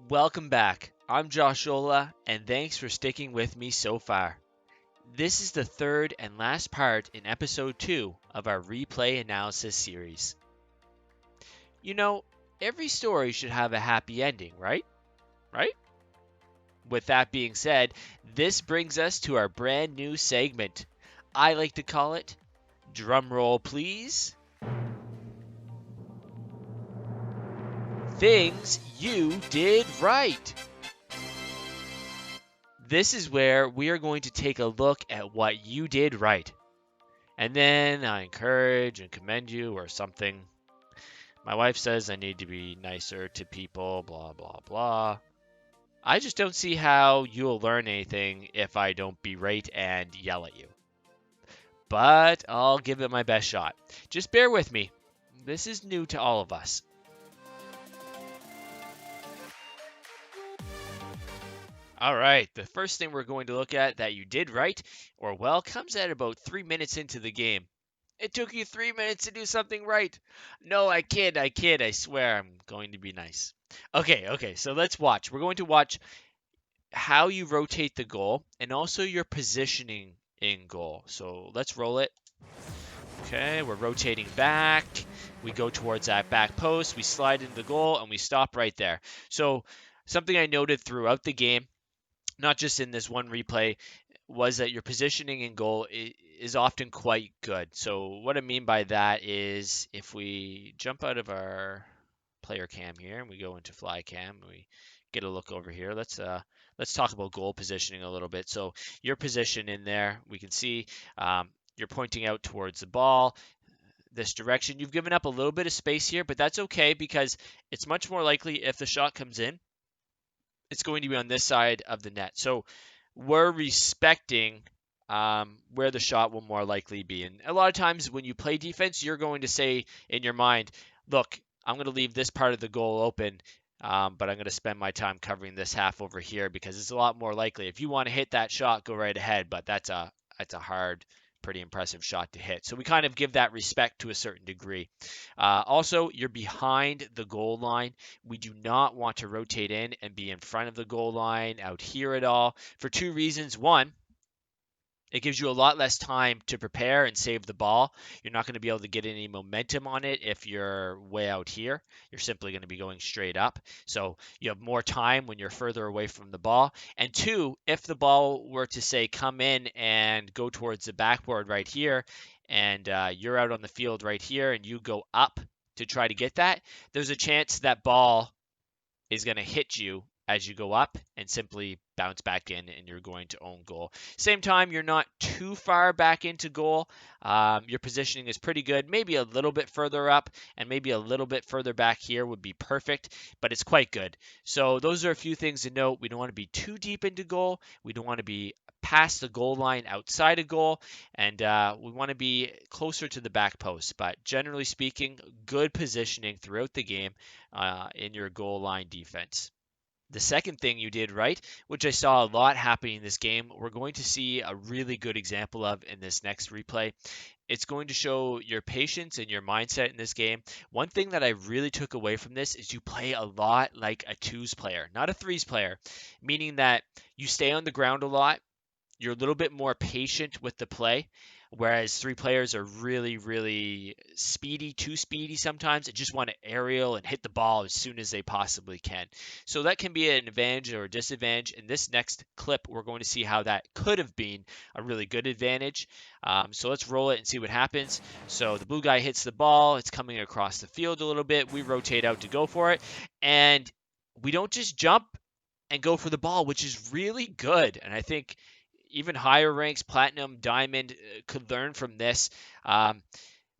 Welcome back. I'm Joshola, and thanks for sticking with me so far. This is the third and last part in episode 2 of our replay analysis series. You know, every story should have a happy ending, right? Right? With that being said, this brings us to our brand new segment. I like to call it Drumroll Please. Things You Did Right. This is where we are going to take a look at what you did right. And then I encourage and commend you or something. My wife says I need to be nicer to people, blah, blah, blah. I just don't see how you'll learn anything if I don't berate and yell at you. But I'll give it my best shot. Just bear with me. This is new to all of us. All right, the first thing we're going to look at that you did right, or well, comes at about 3 minutes into the game. It took you 3 minutes to do something right. No, I kid, I swear I'm going to be nice. Okay, so let's watch. We're going to watch how you rotate the goal and also your positioning in goal. So let's roll it. Okay, we're rotating back. We go towards that back post. We slide into the goal and we stop right there. So something I noted throughout the game, not just in this one replay, was that your positioning in goal is often quite good. So what I mean by that is if we jump out of our player cam here and we go into fly cam, we get a look over here. Let's talk about goal positioning a little bit. So your position in there, we can see you're pointing out towards the ball, this direction. You've given up a little bit of space here, but that's okay because it's much more likely if the shot comes in, it's going to be on this side of the net. So we're respecting where the shot will more likely be. And a lot of times when you play defense, you're going to say in your mind, look, I'm going to leave this part of the goal open, but I'm going to spend my time covering this half over here because it's a lot more likely. If you want to hit that shot, go right ahead, but that's a hard, pretty impressive shot to hit. So we kind of give that respect to a certain degree. Also, you're behind the goal line. We do not want to rotate in and be in front of the goal line out here at all for two reasons. One, it gives you a lot less time to prepare and save the ball. You're not going to be able to get any momentum on it if you're way out here. You're simply going to be going straight up. So you have more time when you're further away from the ball. And two, if the ball were to say come in and go towards the backboard right here, and you're out on the field right here, and you go up to try to get that, there's a chance that ball is going to hit you as you go up and simply bounce back in and you're going to own goal. Same time, you're not too far back into goal. Your positioning is pretty good. Maybe a little bit further up and maybe a little bit further back here would be perfect, but it's quite good. So those are a few things to note. We don't want to be too deep into goal. We don't want to be past the goal line outside of goal, and we want to be closer to the back post. But generally speaking, good positioning throughout the game in your goal line defense. The second thing you did right, which I saw a lot happening in this game, we're going to see a really good example of in this next replay. It's going to show your patience and your mindset in this game. One thing that I really took away from this is you play a lot like a twos player, not a threes player, meaning that you stay on the ground a lot. You're a little bit more patient with the play, whereas three players are really, really speedy, too speedy sometimes, and just want to aerial and hit the ball as soon as they possibly can. So that can be an advantage or a disadvantage. In this next clip, we're going to see how that could have been a really good advantage. So let's roll it and see what happens. So the blue guy hits the ball. It's coming across the field a little bit. We rotate out to go for it. And we don't just jump and go for the ball, which is really good. And I think even higher ranks, platinum, diamond, could learn from this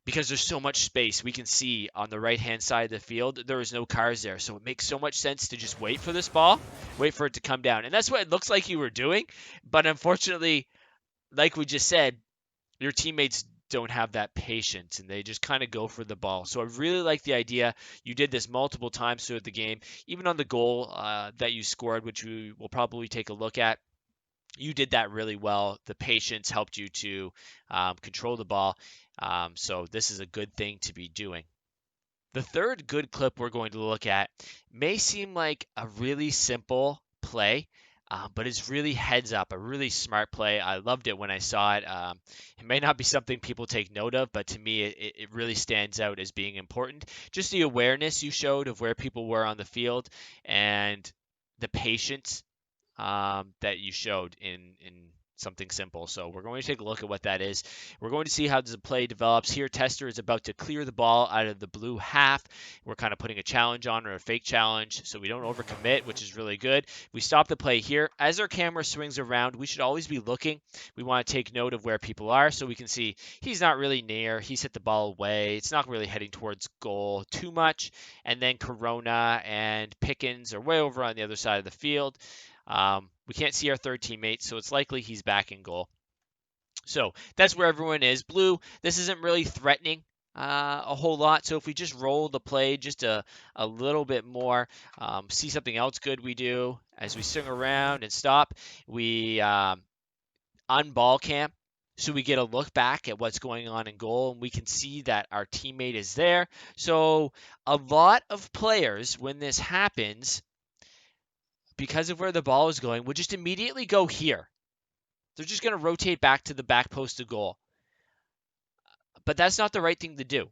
because there's so much space. We can see on the right-hand side of the field, there is no cars there. So it makes so much sense to just wait for this ball, wait for it to come down. And that's what it looks like you were doing. But unfortunately, like we just said, your teammates don't have that patience and they just kind of go for the ball. So I really like the idea. You did this multiple times throughout the game, even on the goal that you scored, which we will probably take a look at. You did that really well. The patience helped you to control the ball. So this is a good thing to be doing. The third good clip we're going to look at may seem like a really simple play, but it's really heads up, a really smart play. I loved it when I saw it. It may not be something people take note of, but to me, it really stands out as being important. Just the awareness you showed of where people were on the field and the patience that you showed in something simple. So we're going to take a look at what that is. We're going to see how the play develops. Here, Tester is about to clear the ball out of the blue half. We're kind of putting a challenge on, or a fake challenge, so we don't overcommit, which is really good. We stop the play here. As our camera swings around, we should always be looking. We want to take note of where people are so we can see he's not really near. He's hit the ball away. It's not really heading towards goal too much. And then Corona and Pickens are way over on the other side of the field. We can't see our third teammate, so it's likely he's back in goal. So that's where everyone is. Blue, this isn't really threatening a whole lot. So if we just roll the play just a little bit more, see something else good we do as we swing around and stop, we unball cam. So we get a look back at what's going on in goal, and we can see that our teammate is there. So a lot of players, when this happens, because of where the ball is going, will just immediately go here. They're just going to rotate back to the back post of goal. But that's not the right thing to do.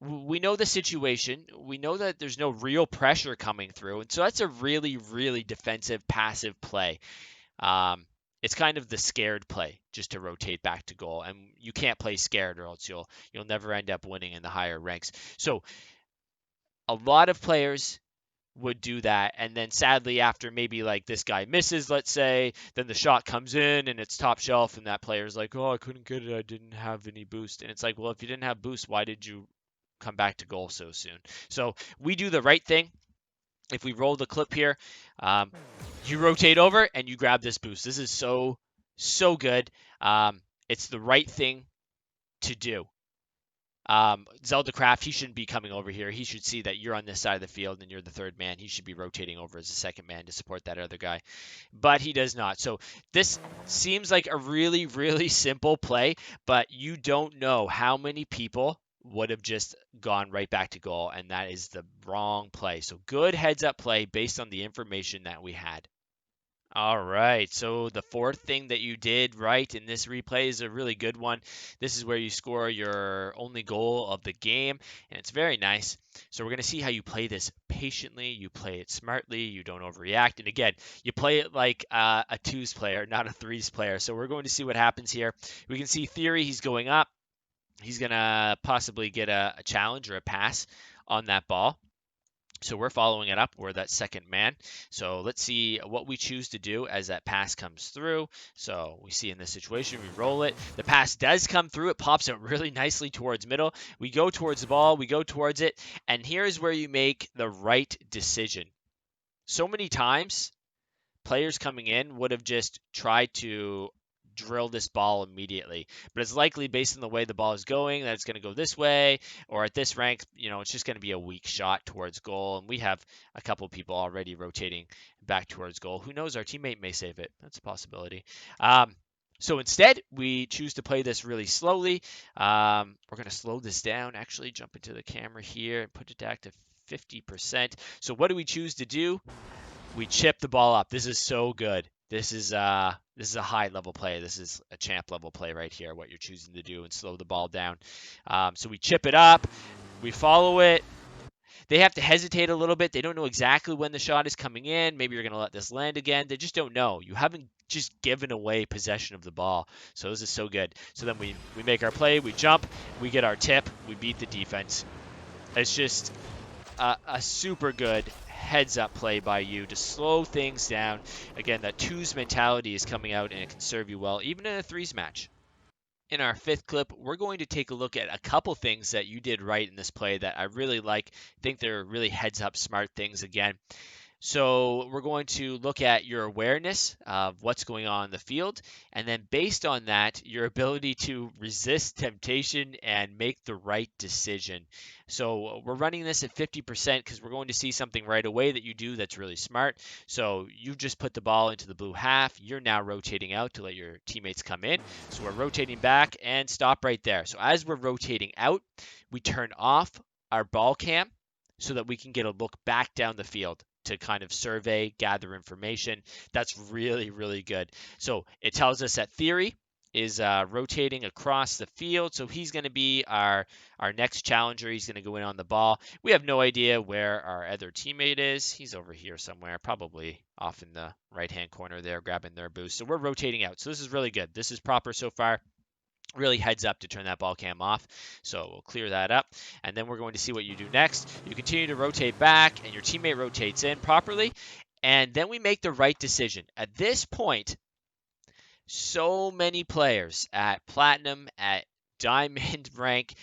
We know the situation. We know that there's no real pressure coming through. And so that's a really, really defensive, passive play. It's kind of the scared play just to rotate back to goal. And you can't play scared or else you'll never end up winning in the higher ranks. So a lot of players would do that, and then sadly after maybe like this guy misses, let's say, then the shot comes in and it's top shelf and that player's like, oh, I couldn't get it, I didn't have any boost. And it's like, well, if you didn't have boost, why did you come back to goal so soon? So we do the right thing. If we roll the clip here, you rotate over and you grab this boost. This is so good. It's the right thing to do. Zelda Craft, he shouldn't be coming over here. He should see that you're on this side of the field and you're the third man. He should be rotating over as a second man to support that other guy. But he does not. So this seems like a really, really simple play, but you don't know how many people would have just gone right back to goal, and that is the wrong play. So good heads up play based on the information that we had. All right. So the fourth thing that you did right in this replay is a really good one. This is where you score your only goal of the game, and it's very nice. So we're going to see how you play this patiently. You play it smartly. You don't overreact. And again, you play it like a twos player, not a threes player. So we're going to see what happens here. We can see Theory, he's going up. He's going to possibly get a challenge or a pass on that ball. So we're following it up. We're that second man. So let's see what we choose to do as that pass comes through. So we see in this situation, we roll it. The pass does come through. It pops out really nicely towards middle. We go towards the ball. We go towards it. And here's where you make the right decision. So many times, players coming in would have just tried to drill this ball immediately. But it's likely, based on the way the ball is going, that it's going to go this way, or at this rank, it's just going to be a weak shot towards goal. And we have a couple people already rotating back towards goal. Who knows? Our teammate may save it. That's a possibility. So instead, we choose to play this really slowly. We're going to slow this down, actually jump into the camera here and put it back to 50%. So what do we choose to do? We chip the ball up. This is so good. This is a high level play. This is a champ level play right here, what you're choosing to do, and slow the ball down. So we chip it up. We follow it. They have to hesitate a little bit. They don't know exactly when the shot is coming in. Maybe you're going to let this land again. They just don't know. You haven't just given away possession of the ball. So this is so good. So then we make our play. We jump. We get our tip. We beat the defense. It's just a super good heads up play by you to slow things down. Again, that twos mentality is coming out and it can serve you well, even in a threes match. In our fifth clip, we're going to take a look at a couple things that you did right in this play that I really like. I think they're really heads up smart things again. So we're going to look at your awareness of what's going on in the field, and then based on that, your ability to resist temptation and make the right decision. So we're running this at 50% because we're going to see something right away that you do that's really smart. So you just put the ball into the blue half. You're now rotating out to let your teammates come in. So we're rotating back and stop right there. So as we're rotating out, we turn off our ball cam so that we can get a look back down the field to kind of survey, gather information. That's really, really good. So it tells us that Theory is rotating across the field. So he's going to be our next challenger. He's going to go in on the ball. We have no idea where our other teammate is. He's over here somewhere, probably off in the right-hand corner there, grabbing their boost. So we're rotating out. So this is really good. This is proper so far. Really heads up to turn that ball cam off. So we'll clear that up. And then we're going to see what you do next. You continue to rotate back, and your teammate rotates in properly. And then we make the right decision. At this point, so many players at Platinum, at Diamond rank,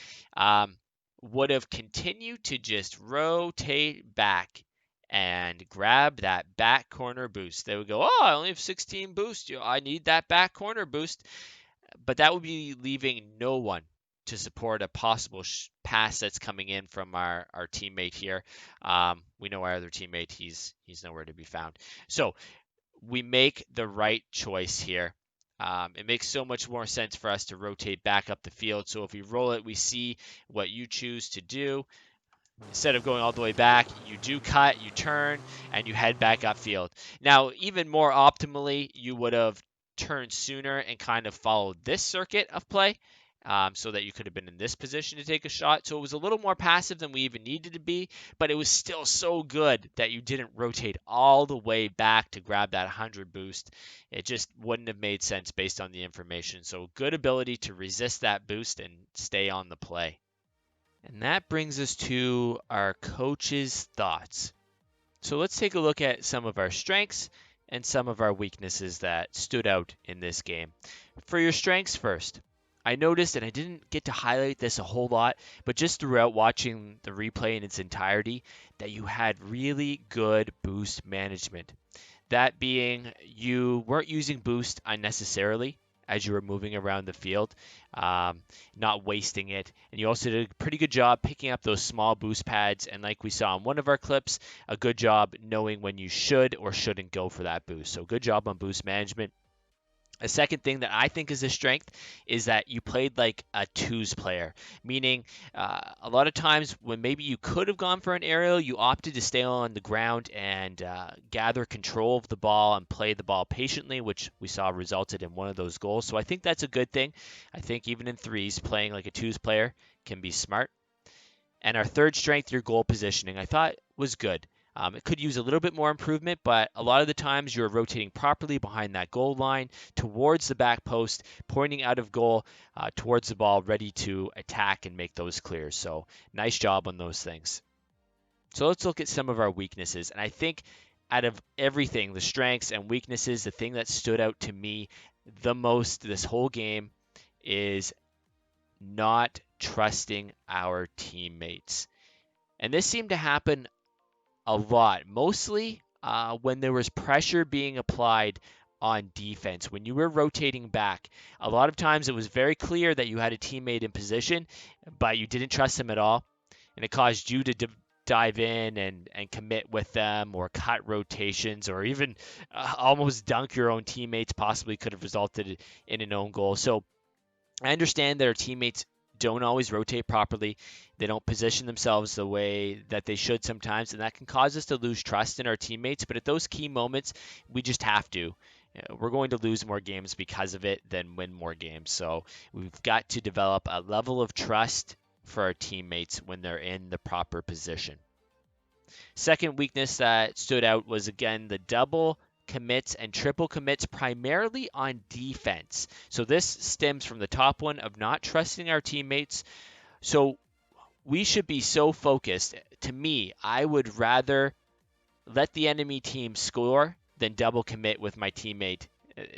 would have continued to just rotate back and grab that back corner boost. They would go, oh, I only have 16 boost. I need that back corner boost. But that would be leaving no one to support a possible pass that's coming in from our teammate here. We know our other teammate, he's nowhere to be found. So we make the right choice here. It makes so much more sense for us to rotate back up the field. So if we roll it, we see what you choose to do. Instead of going all the way back, you do cut, you turn, and you head back upfield. Now, even more optimally, you would have turned sooner and kind of followed this circuit of play so that you could have been in this position to take a shot. So it was a little more passive than we even needed to be, but it was still so good that you didn't rotate all the way back to grab that 100 boost. It just wouldn't have made sense based on the information. So good ability to resist that boost and stay on the play. And that brings us to our coach's thoughts. So let's take a look at some of our strengths and some of our weaknesses that stood out in this game. For your strengths first, I noticed, and I didn't get to highlight this a whole lot, but just throughout watching the replay in its entirety, that you had really good boost management. That being, you weren't using boost unnecessarily as you were moving around the field, not wasting it. And you also did a pretty good job picking up those small boost pads. And like we saw in one of our clips, a good job knowing when you should or shouldn't go for that boost. So good job on boost management. A second thing that I think is a strength is that you played like a twos player, meaning a lot of times when maybe you could have gone for an aerial, you opted to stay on the ground and gather control of the ball and play the ball patiently, which we saw resulted in one of those goals. So I think that's a good thing. I think even in threes, playing like a twos player can be smart. And our third strength, your goal positioning, I thought was good. It could use a little bit more improvement, but a lot of the times you're rotating properly behind that goal line towards the back post, pointing out of goal towards the ball, ready to attack and make those clears. So nice job on those things. So let's look at some of our weaknesses. And I think out of everything, the strengths and weaknesses, the thing that stood out to me the most this whole game is not trusting our teammates. And this seemed to happen a lot, mostly when there was pressure being applied on defense. When you were rotating back, a lot of times it was very clear that you had a teammate in position, but you didn't trust them at all. And it caused you to dive in and commit with them or cut rotations or even almost dunk your own teammates, possibly could have resulted in an own goal. So I understand that our teammates don't always rotate properly. They don't position themselves the way that they should sometimes, and that can cause us to lose trust in our teammates. But at those key moments, we just have to. We're going to lose more games because of it than win more games. So we've got to develop a level of trust for our teammates when they're in the proper position. Second weakness that stood out was, again, the double commits and triple commits primarily on defense. So this stems from the top one of not trusting our teammates. So we should be so focused. To me, I would rather let the enemy team score than double commit with my teammate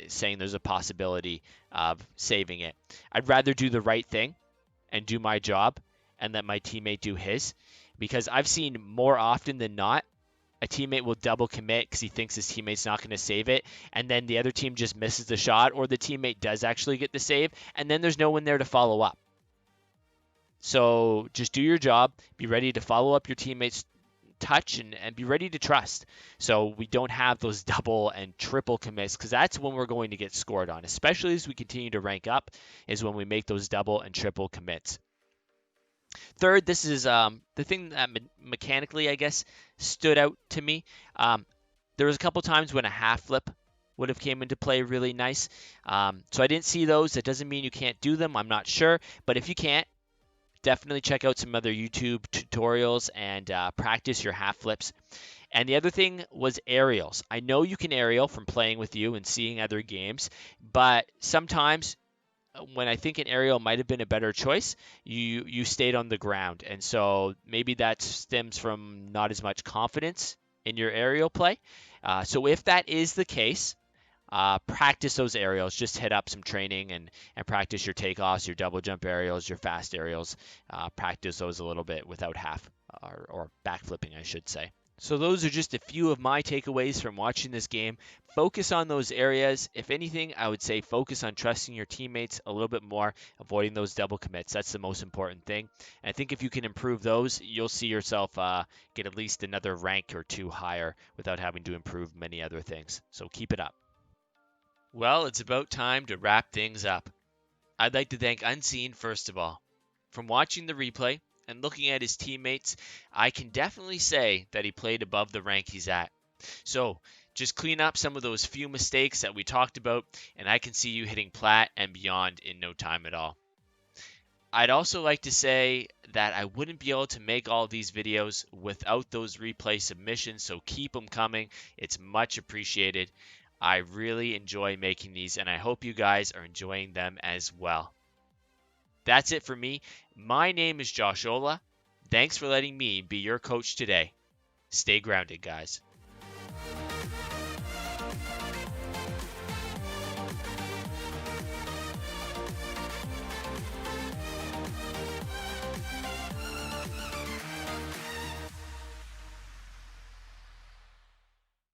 saying there's a possibility of saving it. I'd rather do the right thing and do my job and let my teammate do his, because I've seen more often than not a teammate will double commit because he thinks his teammate's not going to save it, and then the other team just misses the shot, or the teammate does actually get the save, and then there's no one there to follow up. So just do your job, be ready to follow up your teammates' touch, and be ready to trust. So we don't have those double and triple commits, because that's when we're going to get scored on, especially as we continue to rank up, is when we make those double and triple commits. Third, this is the thing that mechanically, I guess, stood out to me. Um, there was a couple times when a half flip would have came into play really nice. So I didn't see those. That doesn't mean you can't do them. I'm not sure, but if you can't, definitely check out some other YouTube tutorials and practice your half flips. And the other thing was aerials. I know you can aerial from playing with you and seeing other games, but sometimes when I think an aerial might have been a better choice, you stayed on the ground, and so maybe that stems from not as much confidence in your aerial play. So if that is the case, practice those aerials. Just hit up some training and practice your takeoffs, your double jump aerials, your fast aerials. Practice those a little bit without half or backflipping, I should say. So those are just a few of my takeaways from watching this game. Focus on those areas. If anything, I would say focus on trusting your teammates a little bit more, avoiding those double commits. That's the most important thing. And I think if you can improve those, you'll see yourself get at least another rank or two higher without having to improve many other things. So keep it up. Well, it's about time to wrap things up. I'd like to thank Unseen first of all. From watching the replay and looking at his teammates, I can definitely say that he played above the rank he's at. So just clean up some of those few mistakes that we talked about, and I can see you hitting plat and beyond in no time at all. I'd also like to say that I wouldn't be able to make all these videos without those replay submissions, so keep them coming. It's much appreciated. I really enjoy making these, and I hope you guys are enjoying them as well. That's it for me. My name is Josh Ola. Thanks for letting me be your coach today. Stay grounded, guys.